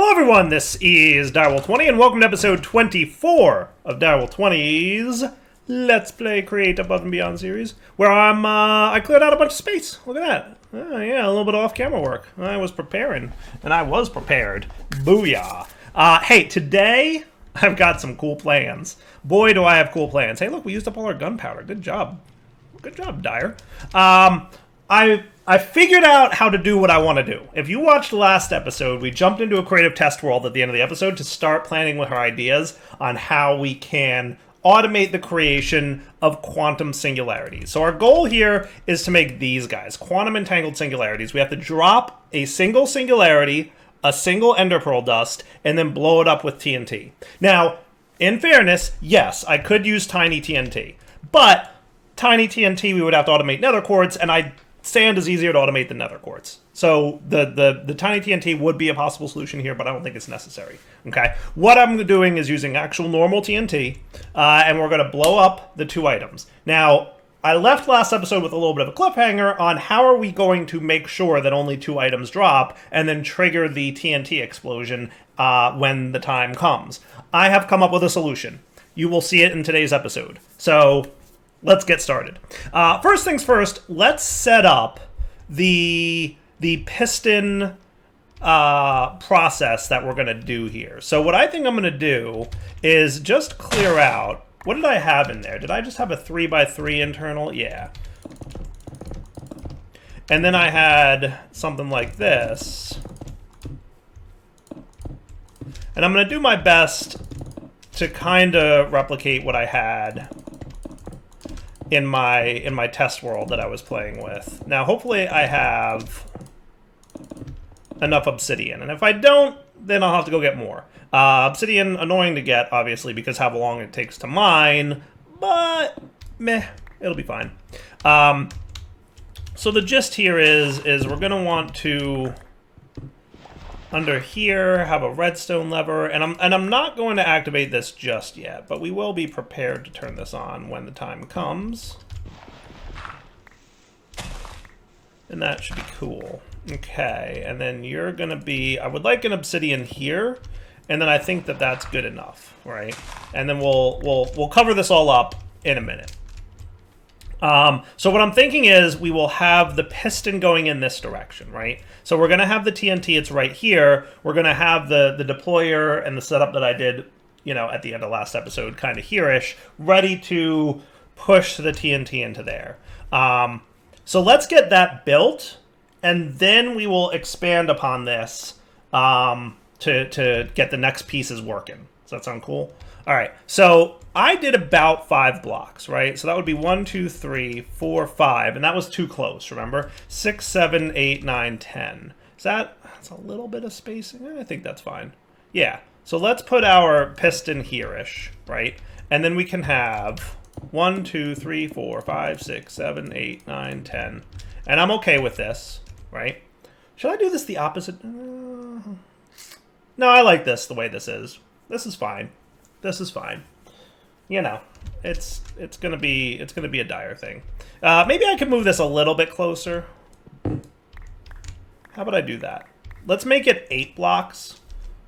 Hello everyone, this is Ep24 and welcome to episode 24 of Ep20's Let's Play Create Above and Beyond series, where I cleared out a bunch of space. Look at that. Yeah, a little bit of off-camera work. I was preparing, and I was prepared. Booyah. Hey, today I've got some cool plans. Boy, do I have cool plans. Hey, look, we used up all our gunpowder. Good job. Good job, Dyer. I figured out how to do what I want to do. If you watched the last episode, we jumped into a creative test world at the end of the episode to start planning with our ideas on how we can automate the creation of quantum singularities. So our goal here is to make these guys, quantum entangled singularities. We have to drop a single singularity, a single ender pearl dust, and then blow it up with TNT. Now, in fairness, yes, I could use tiny TNT, but tiny TNT we would have to automate nether quartz, and sand is easier to automate than nether quartz. So the tiny TNT would be a possible solution here, but I don't think it's necessary. Okay, what I'm doing is using actual normal TNT, and we're going to blow up the two items. Now, I left last episode with a little bit of a cliffhanger on how are we going to make sure that only two items drop and then trigger the TNT explosion when the time comes. I have come up with a solution. You will see it in today's episode. So let's get started. First things first, let's set up the piston process that we're going to do here. So what I think I'm going to do is just clear out. What did I have in there? Did I just have a 3x3 internal? Yeah. And then I had something like this. And I'm going to do my best to kind of replicate what I had in my test world that I was playing with. Now, hopefully I have enough obsidian, and if I don't, then I'll have to go get more. Obsidian, annoying to get, obviously, because how long it takes to mine, but meh, it'll be fine. So the gist here is we're gonna want to, under here, have a redstone lever, and I'm not going to activate this just yet, but we will be prepared to turn this on when the time comes. And that should be cool. Okay, and then you're gonna be, I would like an obsidian here, and then I think that that's good enough, right? And then we'll cover this all up in a minute. So what I'm thinking is we will have the piston going in this direction, right? So we're going to have the TNT, it's right here. We're going to have the deployer and the setup that I did, you know, at the end of last episode, kind of here-ish, ready to push the TNT into there. So let's get that built, and then we will expand upon this to get the next pieces working. Does that sound cool? All right, so I did about 5 blocks, right? So that would be 1, 2, 3, 4, 5, and that was too close, remember? 6, 7, 8, 9, 10. That's a little bit of spacing? I think that's fine. Yeah, so let's put our piston here-ish, right? And then we can have 1, 2, 3, 4, 5, 6, 7, 8, 9, 10. And I'm okay with this, right? Should I do this the opposite? No, I like this the way this is. This is fine. This is fine. You know, it's gonna be a dire thing. Maybe I could move this a little bit closer. How about I do that? Let's make it 8 blocks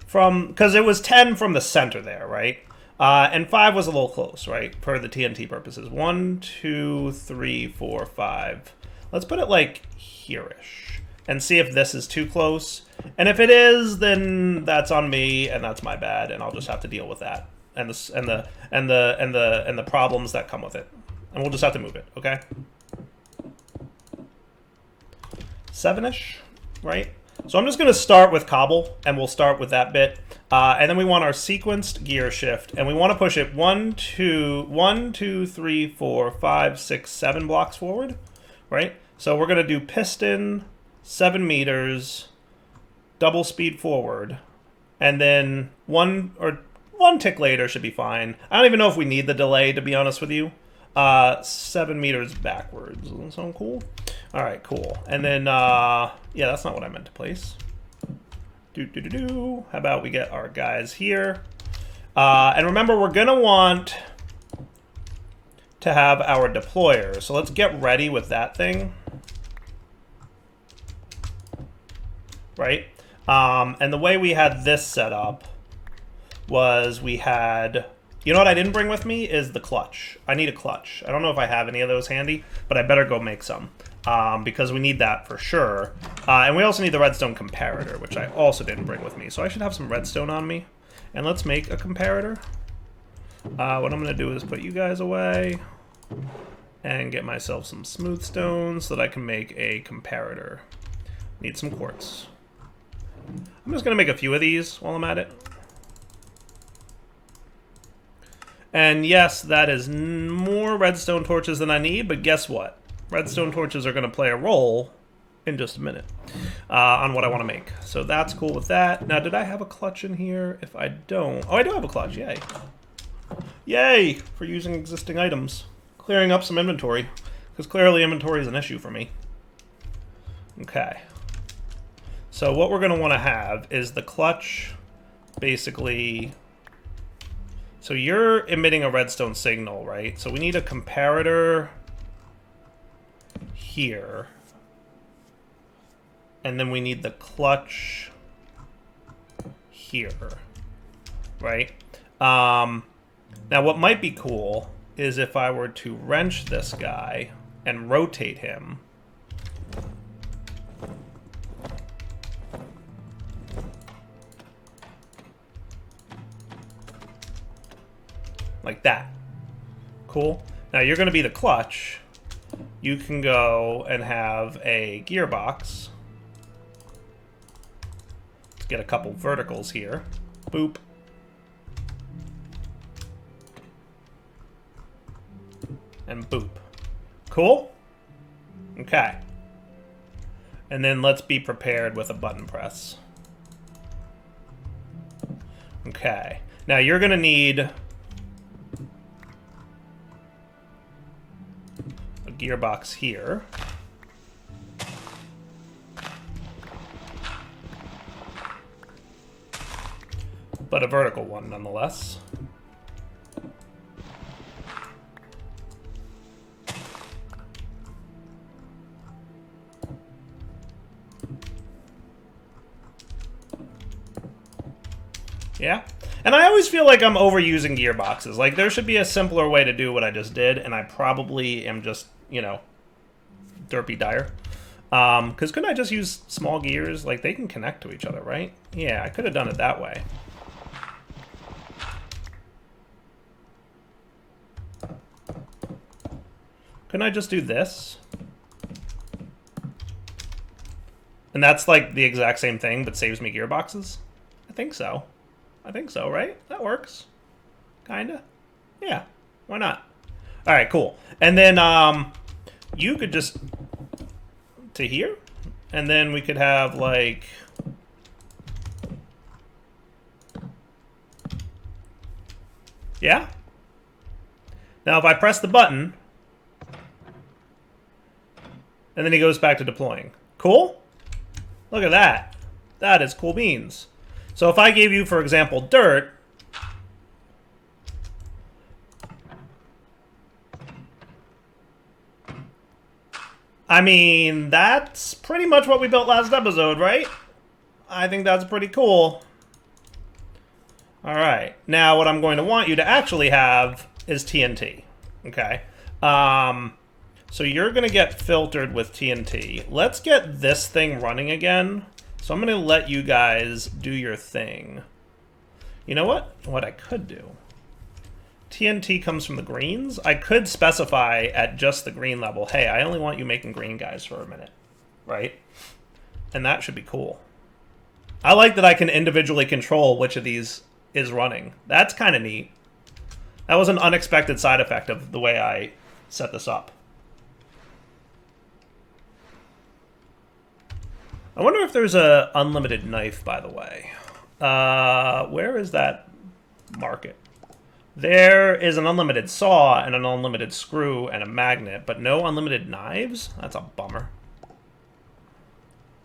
because it was 10 from the center there, right? And 5 was a little close, right? For the TNT purposes. 1, 2, 3, 4, 5. Let's put it like here-ish and see if this is too close. And if it is, then that's on me and that's my bad, and I'll just have to deal with that. And the problems that come with it, and we'll just have to move it. Okay, 7-ish, right? So I'm just going to start with cobble, and we'll start with that bit, and then we want our sequenced gear shift, and we want to push it 1, 2, 3, 4, 5, 6, 7 blocks forward, right? So we're going to do piston 7 meters, double speed forward, and then one tick later should be fine. I don't even know if we need the delay, to be honest with you. 7 meters backwards. Doesn't that sound cool? All right, cool. And then, yeah, that's not what I meant to place. How about we get our guys here? And remember, we're going to want to have our deployer. So let's get ready with that thing. Right? And the way we had this set up was we had... You know what I didn't bring with me is the clutch. I need a clutch. I don't know if I have any of those handy, but I better go make some. Because we need that for sure. And we also need the redstone comparator, which I also didn't bring with me. So I should have some redstone on me. And let's make a comparator. What I'm going to do is put you guys away. And get myself some smooth stone so that I can make a comparator. Need some quartz. I'm just going to make a few of these while I'm at it. And yes, that is more redstone torches than I need, but guess what? Redstone torches are going to play a role in just a minute on what I want to make. So that's cool with that. Now, did I have a clutch in here? If I don't... Oh, I do have a clutch. Yay. Yay for using existing items. Clearing up some inventory, because clearly inventory is an issue for me. Okay. So what we're going to want to have is the clutch basically... So you're emitting a redstone signal, right? So we need a comparator here. And then we need the clutch here, right? Now what might be cool is if I were to wrench this guy and rotate him. Like that. Cool. Now you're going to be the clutch. You can go and have a gearbox. Let's get a couple verticals here. Boop. And boop. Cool? Okay. And then let's be prepared with a button press. Okay. Now you're going to need... gearbox here. But a vertical one nonetheless. Yeah. And I always feel like I'm overusing gearboxes. Like, there should be a simpler way to do what I just did, and I probably am just, you know, derpy dire. Because couldn't I just use small gears? Like, they can connect to each other, right? Yeah, I could have done it that way. Couldn't I just do this? And that's, like, the exact same thing, but saves me gearboxes? I think so. I think so, right? That works. Kinda. Yeah. Why not? All right, cool. And then you could just to here, and then we could have like yeah. Now if I press the button, and then he goes back to deploying. Cool? Look at that. That is cool beans. So if I gave you, for example, dirt, I mean, that's pretty much what we built last episode, right? I think that's pretty cool. All right. Now what I'm going to want you to actually have is TNT. Okay. So you're going to get filtered with TNT. Let's get this thing running again. So I'm going to let you guys do your thing. You know what? What I could do. TNT comes from the greens. I could specify at just the green level, hey, I only want you making green guys for a minute. Right? And that should be cool. I like that I can individually control which of these is running. That's kind of neat. That was an unexpected side effect of the way I set this up. I wonder if there's a unlimited knife, by the way. Where is that market? There is an unlimited saw and an unlimited screw and a magnet, but no unlimited knives? That's a bummer.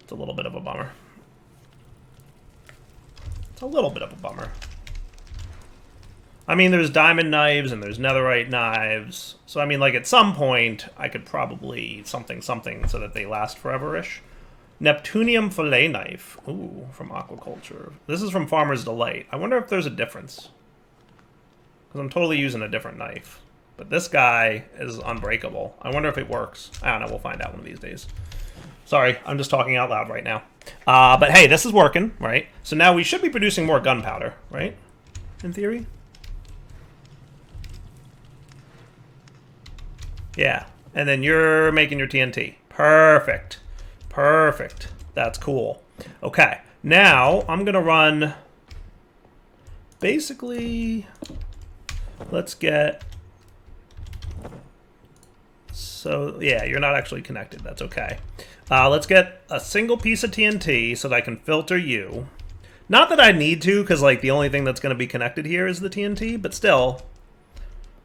It's a little bit of a bummer. It's a little bit of a bummer. I mean, there's diamond knives and there's netherite knives. So, I mean, like, at some point, I could probably something so that they last forever-ish. Neptunium fillet knife. Ooh, from aquaculture. This is from Farmer's Delight. I wonder if there's a difference. Because I'm totally using a different knife. But this guy is unbreakable. I wonder if it works. I don't know. We'll find out one of these days. Sorry, I'm just talking out loud right now. But hey, this is working, right? So now we should be producing more gunpowder, right? In theory. Yeah. And then you're making your TNT. Perfect. Perfect. That's cool. Okay. Now, I'm going to run... Basically... Let's get... So, yeah, you're not actually connected. That's okay. Let's get a single piece of TNT so that I can filter you. Not that I need to, because, like, the only thing that's going to be connected here is the TNT, but still,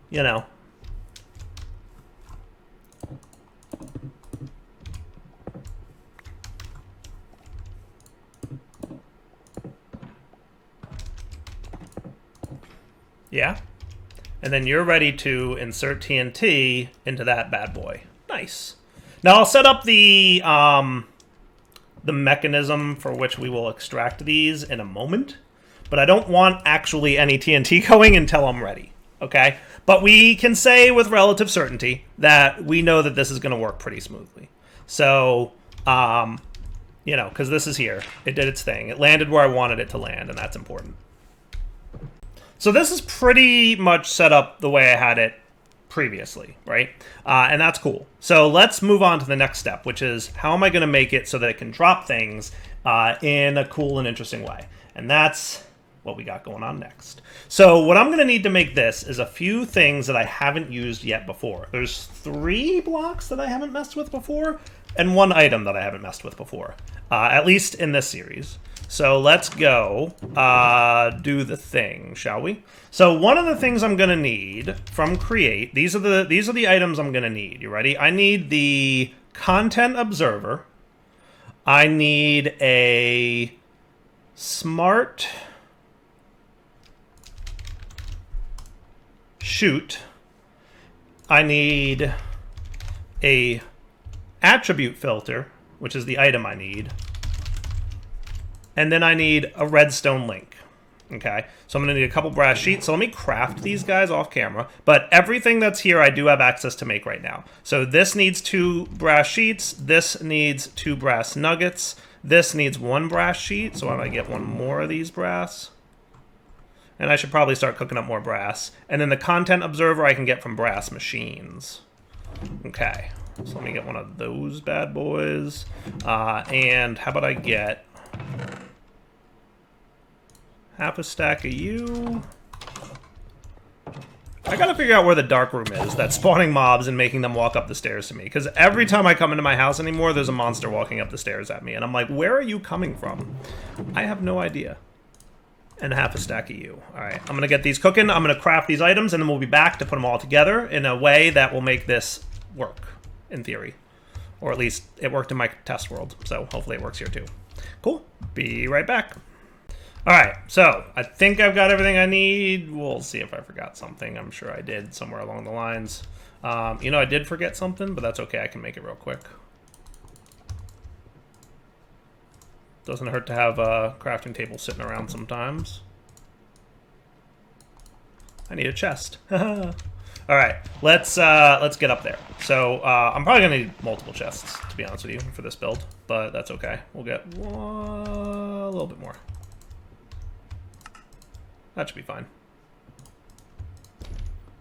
you know. Yeah. And then you're ready to insert TNT into that bad boy. Nice. Now I'll set up the mechanism for which we will extract these in a moment, but I don't want actually any TNT going until I'm ready, okay? But we can say with relative certainty that we know that this is going to work pretty smoothly. So, you know, because this is here. It did its thing. It landed where I wanted it to land, and that's important. So this is pretty much set up the way I had it previously, right? And that's cool. So let's move on to the next step, which is how am I going to make it so that it can drop things in a cool and interesting way? And that's what we got going on next. So what I'm going to need to make this is a few things that I haven't used yet before. There's 3 blocks that I haven't messed with before, and 1 item that I haven't messed with before, at least in this series. So let's go do the thing, shall we? So one of the things I'm gonna need from Create, these are the items I'm gonna need. You ready? I need the content observer. I need a smart chute. I need a attribute filter, which is the item I need. And then I need a redstone link. Okay, so I'm going to need a couple brass sheets. So let me craft these guys off camera. But everything that's here I do have access to make right now. So this needs 2 brass sheets. This needs 2 brass nuggets. This needs 1 brass sheet. So why don't I get 1 more of these brass? And I should probably start cooking up more brass. And then the content observer I can get from brass machines. Okay, so let me get one of those bad boys. And how about I get... half a stack of you. I gotta figure out where the dark room is that's spawning mobs and making them walk up the stairs to me. Because every time I come into my house anymore, there's a monster walking up the stairs at me. And I'm like, where are you coming from? I have no idea. And half a stack of you. Alright, I'm gonna get these cooking. I'm gonna craft these items, and then we'll be back to put them all together in a way that will make this work, in theory. Or at least it worked in my test world. So hopefully it works here too. Cool. Be right back. Alright, so I think I've got everything I need. We'll see if I forgot something. I'm sure I did somewhere along the lines. You know, I did forget something, but that's okay. I can make it real quick. Doesn't hurt to have a crafting table sitting around sometimes. I need a chest. Alright, let's get up there. So, I'm probably gonna need multiple chests, to be honest with you, for this build. But that's okay. We'll get a little bit more. That should be fine.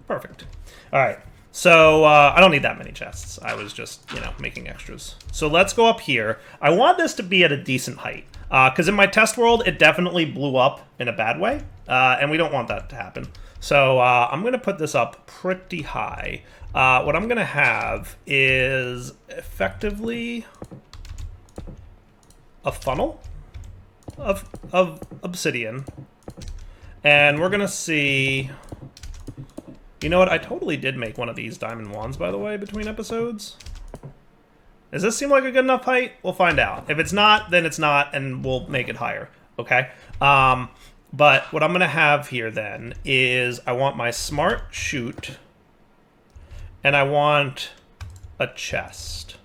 Perfect. Alright, so I don't need that many chests. I was just, you know, making extras. So let's go up here. I want this to be at a decent height. Because in my test world, it definitely blew up in a bad way. And we don't want that to happen. So I'm going to put this up pretty high. What I'm going to have is effectively a funnel of obsidian. And we're going to see... You know what? I totally did make one of these diamond wands, by the way, between episodes. Does this seem like a good enough height? We'll find out. If it's not, then it's not, and we'll make it higher. Okay? But what I'm going to have here, then, is I want my smart chute, and I want a chest.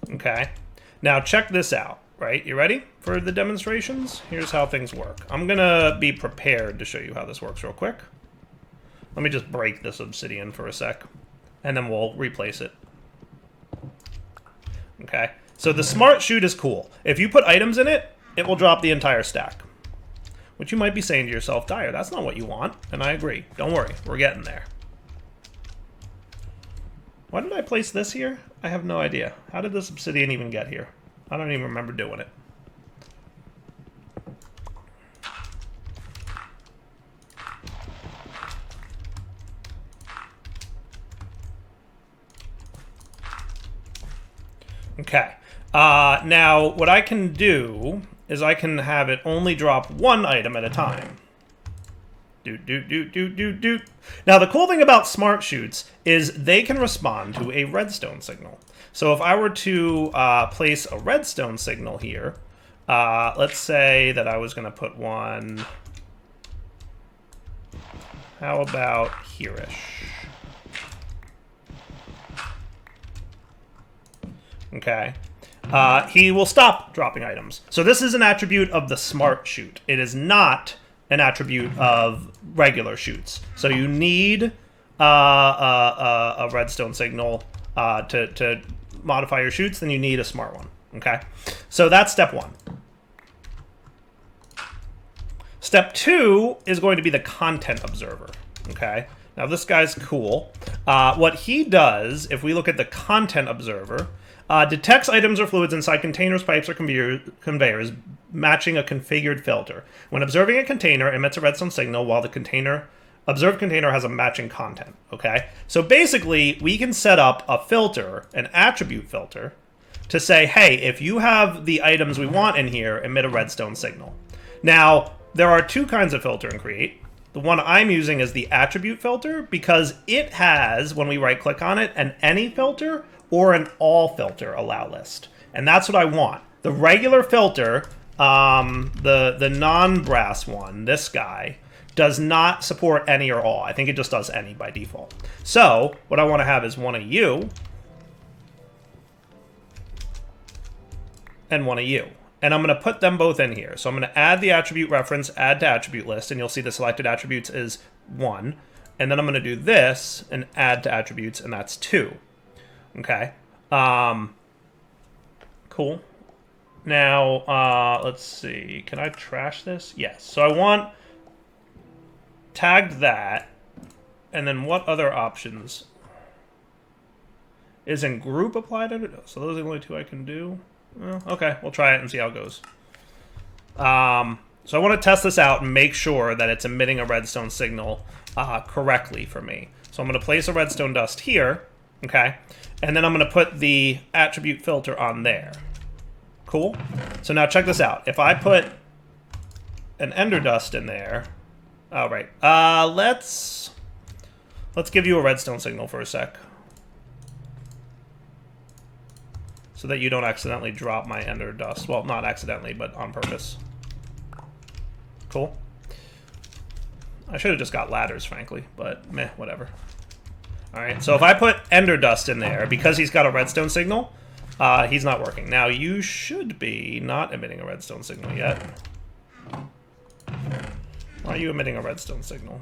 Okay? Now check this out, right? You ready for the demonstrations? Here's how things work. I'm gonna be prepared to show you how this works real quick. Let me just break this obsidian for a sec, and then we'll replace it. Okay, so the smart chute is cool. If you put items in it, it will drop the entire stack. Which you might be saying to yourself, Dyer, that's not what you want. And I agree. Don't worry, we're getting there. Why did I place this here? I have no idea. How did this obsidian even get here? I don't even remember doing it. Okay. Now, what I can do is I can have it only drop one item at a time. Now, the cool thing about smart chutes is they can respond to a redstone signal. So if I were to place a redstone signal here, let's say that I was going to put one, how about here-ish? Okay. He will stop dropping items. So this is an attribute of the smart chute. It is not an attribute of regular chutes. So you need a redstone signal to modify your chutes, then you need a smart one. Okay? So that's step one. Step two is going to be the content observer. Okay? Now this guy's cool. What he does, if we look at the content observer, detects items or fluids inside containers, pipes, or conveyors matching a configured filter. When observing a container, emits a redstone signal while the observed container has a matching content. Okay? So basically, we can set up a filter, an attribute filter, to say, hey, if you have the items we want in here, emit a redstone signal. Now, there are two kinds of filter in Create. The one I'm using is the attribute filter because it has, when we right-click on it, an any filter or an all filter allow list. And that's what I want. The regular filter, the non-brass one, this guy, does not support any or all. I think it just does any by default. So what I want to have is one of you and one of you. And I'm going to put them both in here. So I'm going to add the attribute reference, add to attribute list, and you'll see the selected attributes is 1. And then I'm going to do this and add to attributes, and that's 2. Okay. Cool. Now, let's see. Can I trash this? Yes. So I want tagged that. And then what other options? Is in group applied? So those are the only two I can do. Okay, we'll try it and see how it goes. So I want to test this out and make sure that it's emitting a redstone signal correctly for me. So I'm going to place a redstone dust here, okay? And then I'm going to put the attribute filter on there. Cool? So now check this out. If I put an ender dust in there... Oh, right. Let's give you a redstone signal for a sec. So that you don't accidentally drop my ender dust. Well, not accidentally, but on purpose. Cool. I should have just got ladders, frankly, but meh, whatever. Alright, so if I put ender dust in there, because he's got a redstone signal, he's not working. Now, you should be not emitting a redstone signal yet. Why are you emitting a redstone signal?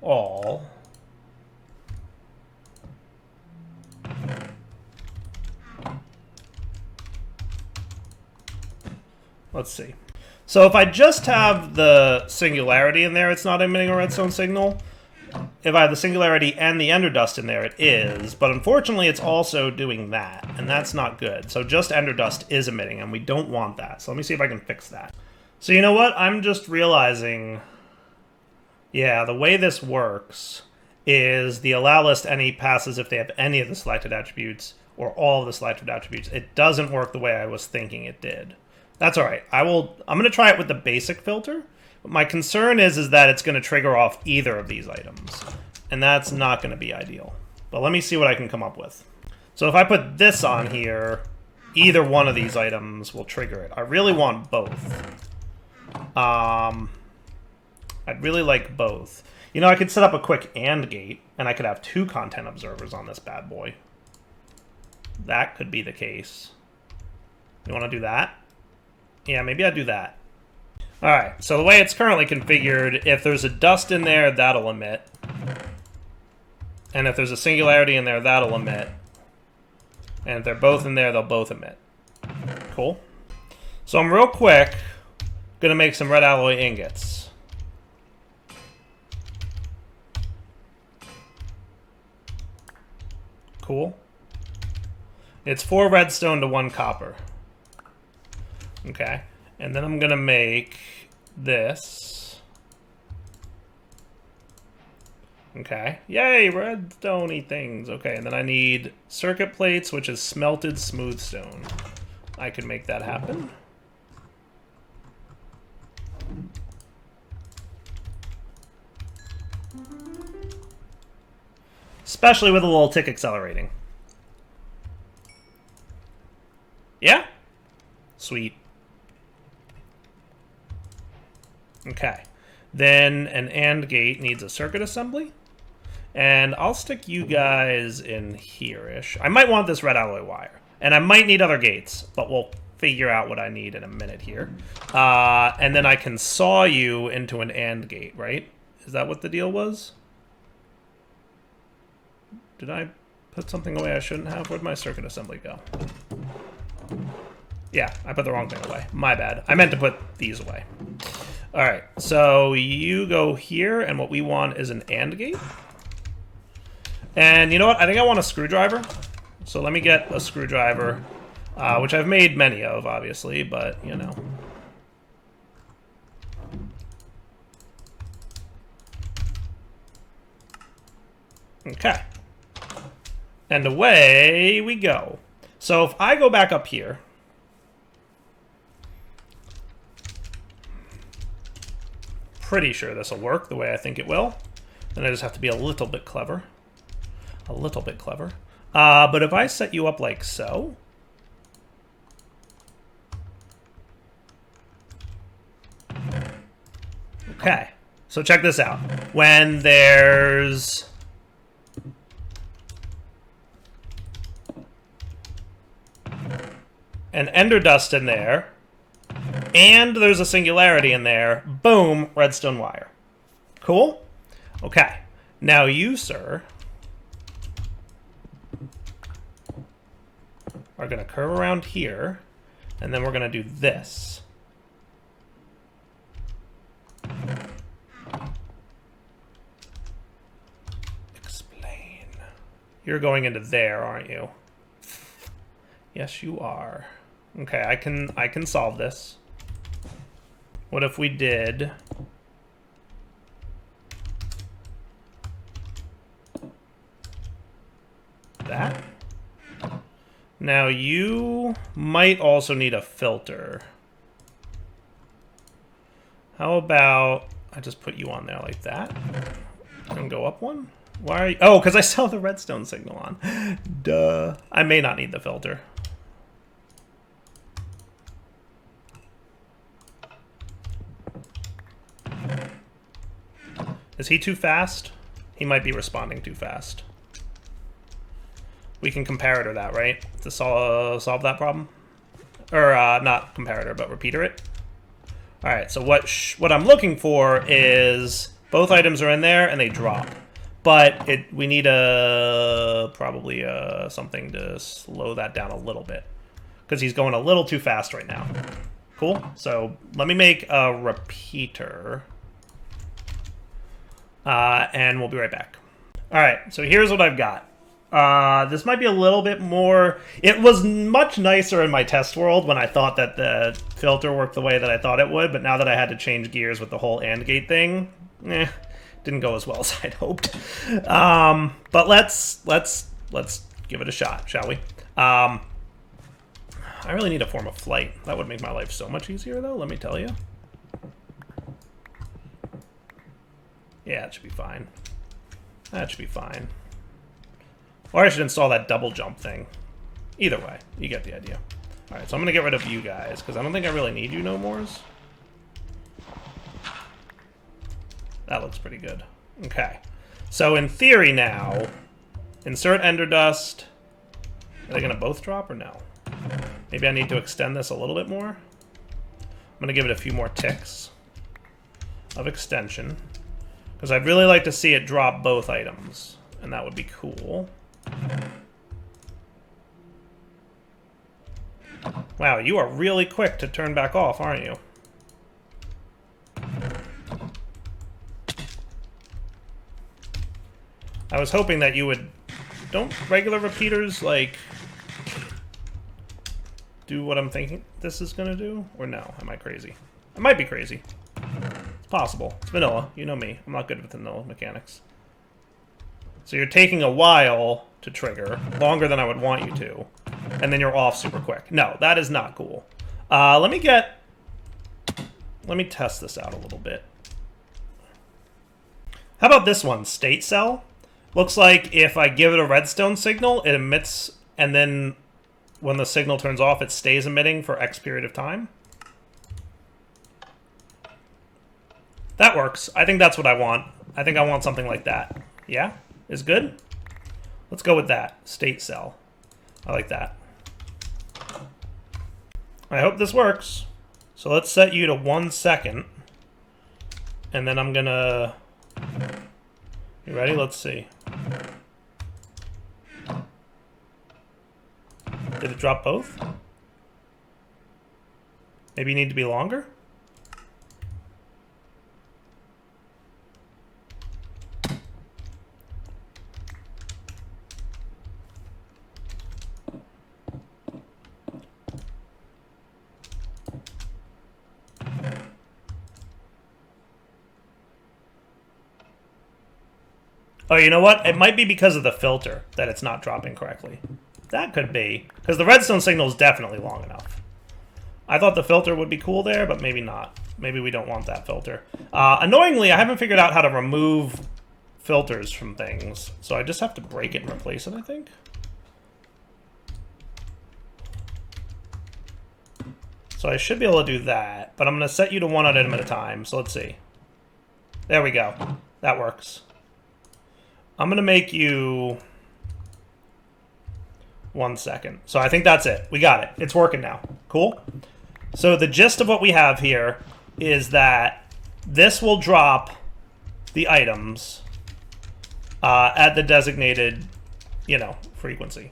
All. Let's see. So if I just have the singularity in there, it's not emitting a redstone signal. If I have the singularity and the ender dust in there, it is. But unfortunately, it's also doing that, and that's not good. So just ender dust is emitting, and we don't want that. So let me see if I can fix that. So you know what? I'm just realizing... Yeah, the way this works is the allow list any passes if they have any of the selected attributes or all of the selected attributes. It doesn't work the way I was thinking it did. That's all right. I'm going to try it with the basic filter. But my concern is that it's going to trigger off either of these items. And that's not going to be ideal. But let me see what I can come up with. So if I put this on here, either one of these items will trigger it. I really want both. I'd really like both. You know, I could set up a quick AND gate, and I could have 2 content observers on this bad boy. That could be the case. You want to do that? Yeah, maybe I'd do that. Alright, so the way it's currently configured, if there's a dust in there, that'll emit. And if there's a singularity in there, that'll emit. And if they're both in there, they'll both emit. Cool. So I'm real quick gonna make some red alloy ingots. Cool. It's 4 redstone to 1 copper. Okay. And then I'm gonna make this. Okay. Yay, redstone-y things. Okay, and then I need circuit plates, which is smelted smooth stone. I can make that happen. Especially with a little tick accelerating. Yeah? Sweet. Okay. Then an AND gate needs a circuit assembly. And I'll stick you guys in here-ish. I might want this red alloy wire. And I might need other gates, but we'll figure out what I need in a minute here. And then I can saw you into an AND gate, right? Is that what the deal was? Did I put something away I shouldn't have? Where'd my circuit assembly go? Yeah, I put the wrong thing away. My bad. I meant to put these away. Alright, so you go here, and what we want is an AND gate. And you know what? I think I want a screwdriver. So let me get a screwdriver, which I've made many of, obviously, but, you know. Okay. And away we go. So if I go back up here, pretty sure this will work the way I think it will. And I just have to be a little bit clever. A little bit clever. But if I set you up like so. Okay. So check this out. When there's an ender dust in there, and there's a singularity in there, boom, redstone wire. Cool? Okay. Now you, sir, are going to curve around here, and then we're going to do this. Explain. You're going into there, aren't you? Yes, you are. Okay, I can solve this. What if we did that? Now you might also need a filter. How about I just put you on there like that? And go up one? Why are you? Oh, because I saw the redstone signal on. Duh. I may not need the filter. Is he too fast? He might be responding too fast. We can comparator that, right? To solve that problem? Or, not comparator, but repeater it. Alright, so what I'm looking for is both items are in there and they drop. But we need probably something to slow that down a little bit. Because he's going a little too fast right now. Cool? So let me make a repeater. And we'll be right back. Alright, so here's what I've got. This might be a little bit more... It was much nicer in my test world when I thought that the filter worked the way that I thought it would, but now that I had to change gears with the whole AND gate thing, didn't go as well as I'd hoped. But let's give it a shot, shall we? I really need a form of flight. That would make my life so much easier, though, let me tell you. Yeah, it should be fine. That should be fine. Or I should install that double jump thing. Either way, you get the idea. Alright, so I'm going to get rid of you guys, because I don't think I really need you no mores. That looks pretty good. Okay. So in theory now, insert ender dust. Are they going to both drop or no? Maybe I need to extend this a little bit more. I'm going to give it a few more ticks of extension. Because I'd really like to see it drop both items. And that would be cool. Wow, you are really quick to turn back off, aren't you? I was hoping that you would... Don't regular repeaters, like... do what I'm thinking this is gonna do? Or no? Am I crazy? I might be crazy. It's possible. It's vanilla. You know me. I'm not good with vanilla mechanics. So you're taking a while to trigger, longer than I would want you to, and then you're off super quick. No, that is not cool. Let me test this out a little bit. How about this one? State cell. Looks like if I give it a redstone signal, it emits, and then when the signal turns off, it stays emitting for X period of time. That works. I think that's what I want. I think I want something like that. Yeah? Is good? Let's go with that. State cell. I like that. I hope this works. So let's set you to 1 second. And then I'm gonna... You ready? Let's see. Did it drop both? Maybe you need to be longer? Oh, you know what? It might be because of the filter that it's not dropping correctly. That could be. Because the redstone signal is definitely long enough. I thought the filter would be cool there, but maybe not. Maybe we don't want that filter. Annoyingly, I haven't figured out how to remove filters from things. So I just have to break it and replace it, I think. So I should be able to do that. But I'm going to set you to one item at a time. So let's see. There we go. That works. I'm going to make you 1 second. So I think that's it. We got it. It's working now. Cool. So the gist of what we have here is that this will drop the items at the designated, frequency.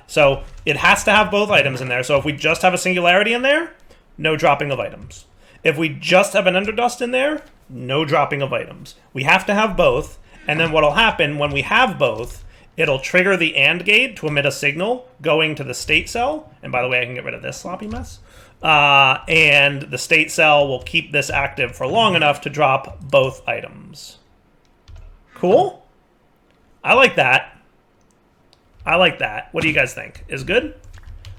So it has to have both items in there. So if we just have a singularity in there, no dropping of items. If we just have an underdust in there, no dropping of items. We have to have both. And then what'll happen when we have both, it'll trigger the AND gate to emit a signal going to the state cell. And by the way, I can get rid of this sloppy mess. And the state cell will keep this active for long enough to drop both items. Cool? I like that. I like that. What do you guys think? Is good?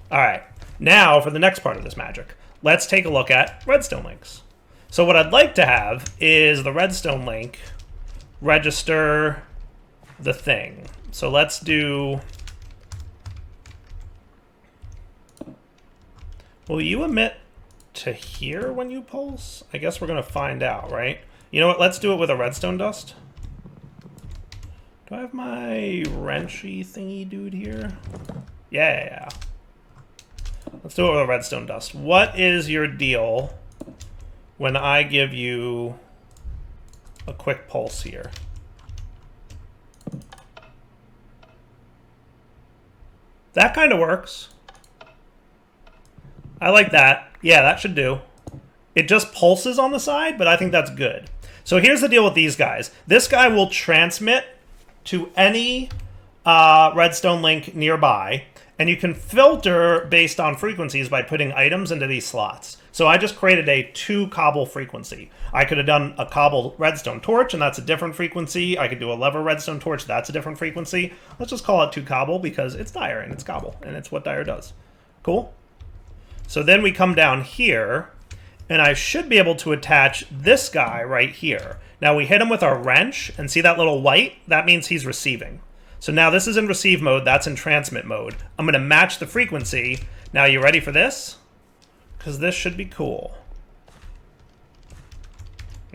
All right. Now for the next part of this magic. Let's take a look at redstone links. So what I'd like to have is the redstone link register the thing. So let's do... Will you emit to here when you pulse? I guess we're going to find out, right? You know what? Let's do it with a redstone dust. Do I have my wrenchy thingy dude here? Yeah. Let's do it with a redstone dust. What is your deal when I give you a quick pulse here? That kind of works. I like that. Yeah, that should do. It just pulses on the side, but I think that's good. So here's the deal with these guys. This guy will transmit to any redstone link nearby, and you can filter based on frequencies by putting items into these slots. So I just created a 2 cobble frequency. I could have done a cobble redstone torch, and that's a different frequency. I could do a lever redstone torch, that's a different frequency. Let's just call it 2 cobble because it's dire and it's cobble, and it's what dire does. Cool? So then we come down here, and I should be able to attach this guy right here. Now we hit him with our wrench, and see that little white? That means he's receiving. So now this is in receive mode, that's in transmit mode. I'm going to match the frequency. Now you ready for this? Because this should be cool.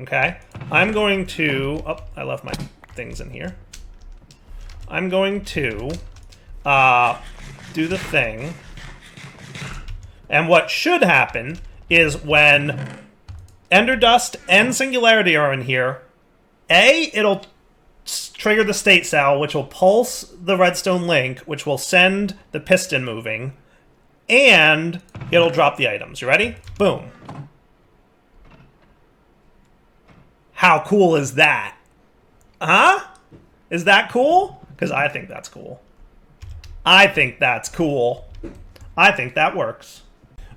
Okay? I'm going to... Oh, I left my things in here. I'm going to do the thing. And what should happen is when Ender Dust and Singularity are in here, it'll trigger the state cell, which will pulse the redstone link, which will send the piston moving, and it'll drop the items. You ready? Boom. How cool is that? Huh? Is that cool? Because I think that's cool. I think that's cool. I think that works.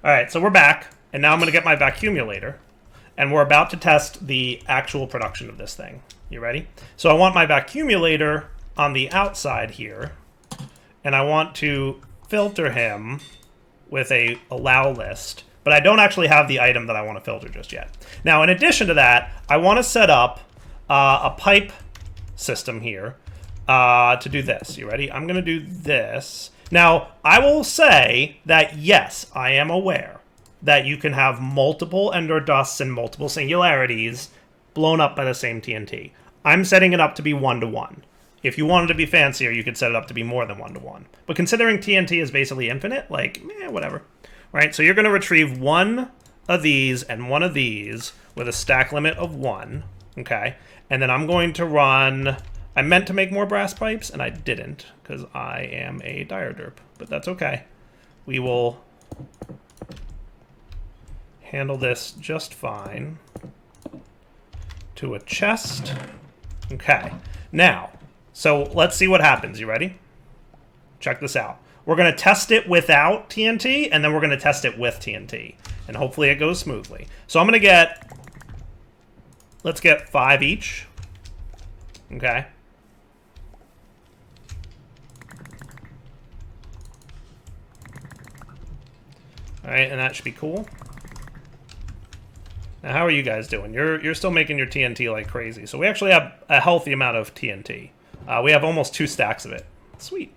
All right, so we're back, and now I'm going to get my vacuumulator, and we're about to test the actual production of this thing. You ready? So I want my vacuumulator on the outside here, and I want to filter him with a allow list, but I don't actually have the item that I want to filter just yet. Now, in addition to that, I want to set up a pipe system here to do this. You ready? I'm going to do this. Now, I will say that, yes, I am aware that you can have multiple Ender Dusts and multiple Singularities blown up by the same TNT. I'm setting it up to be 1-to-1. If you wanted to be fancier, you could set it up to be more than 1-to-1. But considering TNT is basically infinite, like, whatever. Right, so you're going to retrieve one of these and one of these with a stack limit of 1, okay? And then I'm going to run... I meant to make more brass pipes, and I didn't, because I am a dire derp. But that's okay. We will handle this just fine. To a chest. Okay. Now, so let's see what happens. You ready? Check this out. We're going to test it without TNT, and then we're going to test it with TNT. And hopefully it goes smoothly. So I'm going to get... Let's get 5 each. Okay. Alright, and that should be cool. Now, how are you guys doing? You're still making your TNT like crazy. So we actually have a healthy amount of TNT. We have almost 2 stacks of it. Sweet.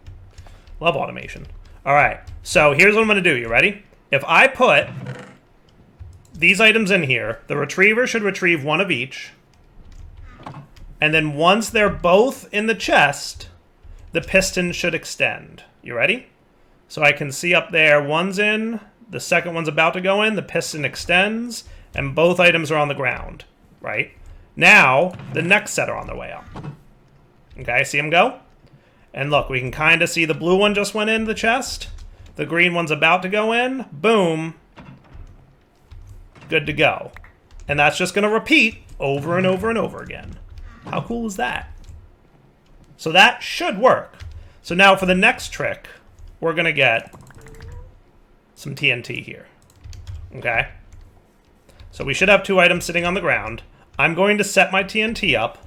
Love automation. Alright, so here's what I'm going to do. You ready? If I put these items in here, the retriever should retrieve 1 of each. And then once they're both in the chest, the piston should extend. You ready? So I can see up there, one's in, the second one's about to go in, the piston extends, and both items are on the ground, right? Now, the next set are on their way up. Okay, see them go? And look, we can kind of see the blue one just went in the chest. The green one's about to go in. Boom. Good to go. And that's just going to repeat over and over and over again. How cool is that? So that should work. So now for the next trick, we're going to get some TNT here. Okay? So we should have 2 items sitting on the ground. I'm going to set my TNT up.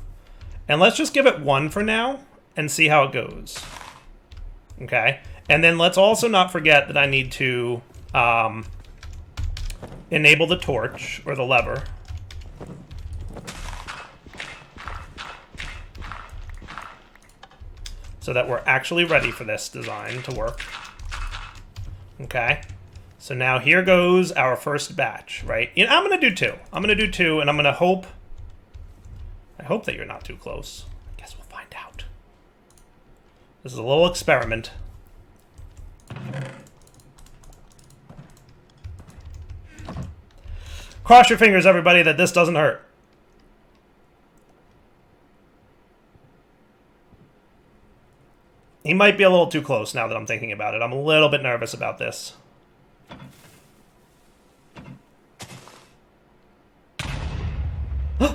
And let's just give it 1 for now and see how it goes. Okay? And then let's also not forget that I need to enable the torch, or the lever. So that we're actually ready for this design to work. Okay? So now here goes our first batch, right? You know, I'm going to do 2. I'm going to do 2, and I'm going to hope... I hope that you're not too close. I guess we'll find out. This is a little experiment. Cross your fingers, everybody, that this doesn't hurt. He might be a little too close now that I'm thinking about it. I'm a little bit nervous about this.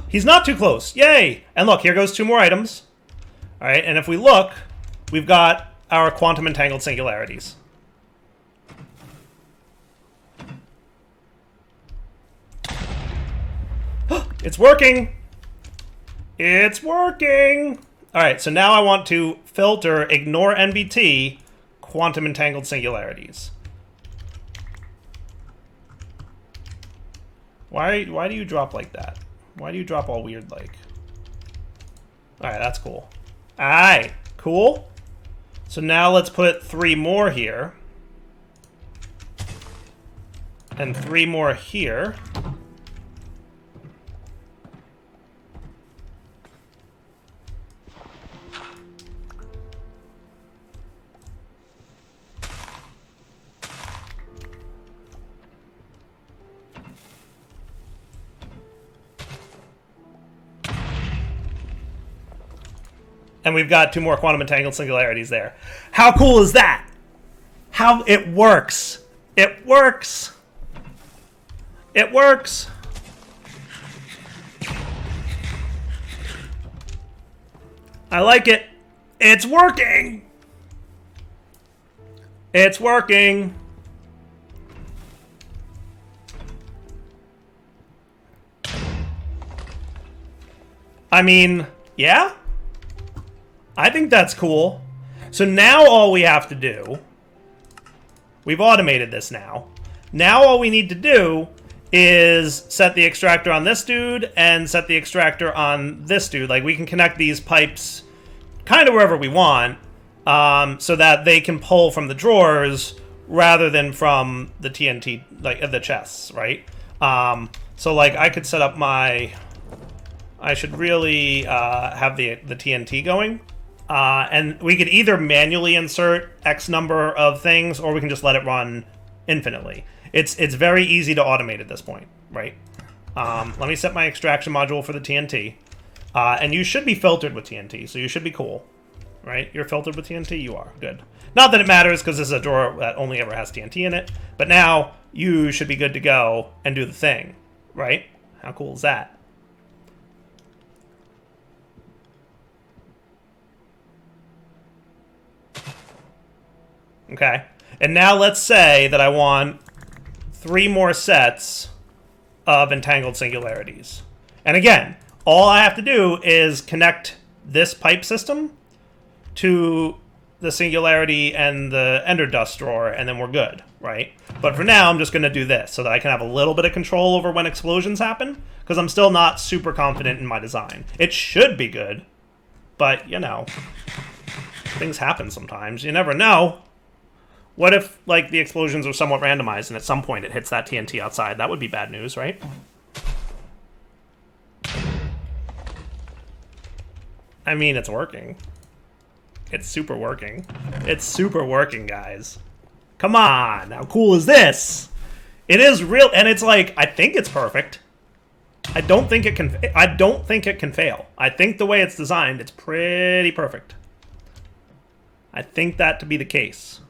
He's not too close. Yay! And look, here goes 2 more items. All right, and if we look, we've got our quantum entangled singularities. It's working! It's working! Alright, so now I want to filter ignore NBT quantum entangled singularities. Why do you drop like that? Why do you drop all weird like? Alright, that's cool. Alright, cool. So now let's put 3 more here. And 3 more here. And we've got 2 more quantum entangled singularities there. How cool is that? How it works. It works. It works. I like it. It's working. It's working. I mean, yeah. I think that's cool. So now all we have to do, we've automated this now. Now all we need to do is set the extractor on this dude and set the extractor on this dude. Like, we can connect these pipes kind of wherever we want, so that they can pull from the drawers rather than from the TNT, like the chests, right? So like I could set up my, I should really have the TNT going. And we could either manually insert X number of things, or we can just let it run infinitely. It's very easy to automate at this point, right? Let me set my extraction module for the TNT. And you should be filtered with TNT, so you should be cool, right? You're filtered with TNT? You are. Good. Not that it matters, because this is a drawer that only ever has TNT in it. But now, you should be good to go and do the thing, right? How cool is that? Okay. And now let's say that I want 3 more sets of entangled singularities. And again, all I have to do is connect this pipe system to the singularity and the ender dust drawer, and then we're good, right? But for now, I'm just going to do this so that I can have a little bit of control over when explosions happen, because I'm still not super confident in my design. It should be good, but, you know, things happen sometimes. You never know. What if, like, the explosions are somewhat randomized and at some point it hits that TNT outside? That would be bad news, right? I mean, it's working. It's super working. It's super working, guys. Come on! How cool is this? It is real, and it's like, I think it's perfect. I don't think it can fail. I think the way it's designed, it's pretty perfect. I think that to be the case.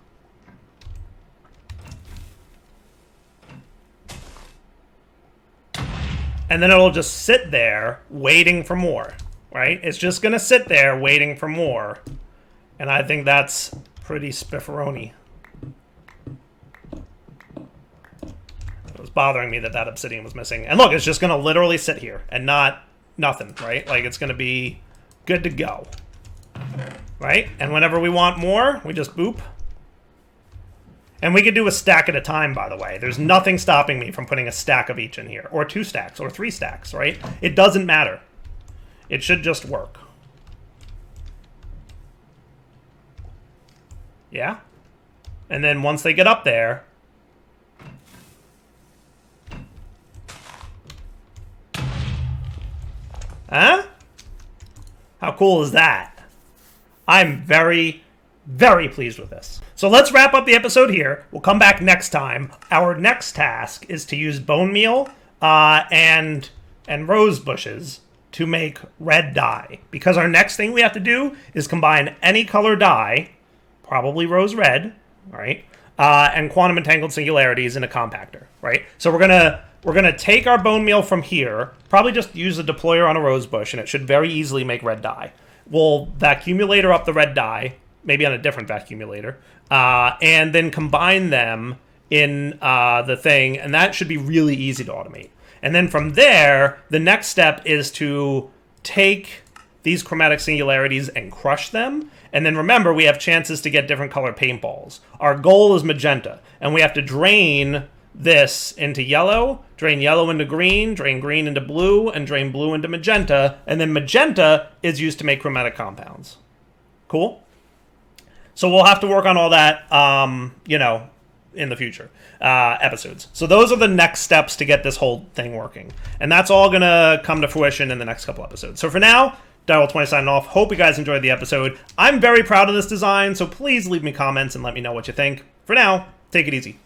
And then it'll just sit there waiting for more, right? It's just going to sit there waiting for more. And I think that's pretty spifferoni. It was bothering me that that obsidian was missing. And look, it's just going to literally sit here and nothing, right? Like, it's going to be good to go, right? And whenever we want more, we just boop. And we could do a stack at a time, by the way. There's nothing stopping me from putting a stack of each in here. Or 2 stacks, or 3 stacks, right? It doesn't matter. It should just work. Yeah? And then once they get up there... Huh? How cool is that? I'm very pleased with this. So let's wrap up the episode here. We'll come back next time. Our next task is to use bone meal and rose bushes to make red dye. Because our next thing we have to do is combine any color dye, probably rose red, right? And quantum entangled singularities in a compactor, right? So we're gonna take our bone meal from here, probably just use a deployer on a rose bush, and it should very easily make red dye. We'll vacuumulator up the red dye, maybe on a different vacuumulator, and then combine them in the thing, and that should be really easy to automate. And then from there, the next step is to take these chromatic singularities and crush them. And then remember, we have chances to get different color paintballs. Our goal is magenta, and we have to drain this into yellow, drain yellow into green, drain green into blue, and drain blue into magenta, and then magenta is used to make chromatic compounds. Cool? So we'll have to work on all that, you know, in the future episodes. So those are the next steps to get this whole thing working. And that's all going to come to fruition in the next couple episodes. So for now, Dynamite signing off. Hope you guys enjoyed the episode. I'm very proud of this design, so please leave me comments and let me know what you think. For now, take it easy.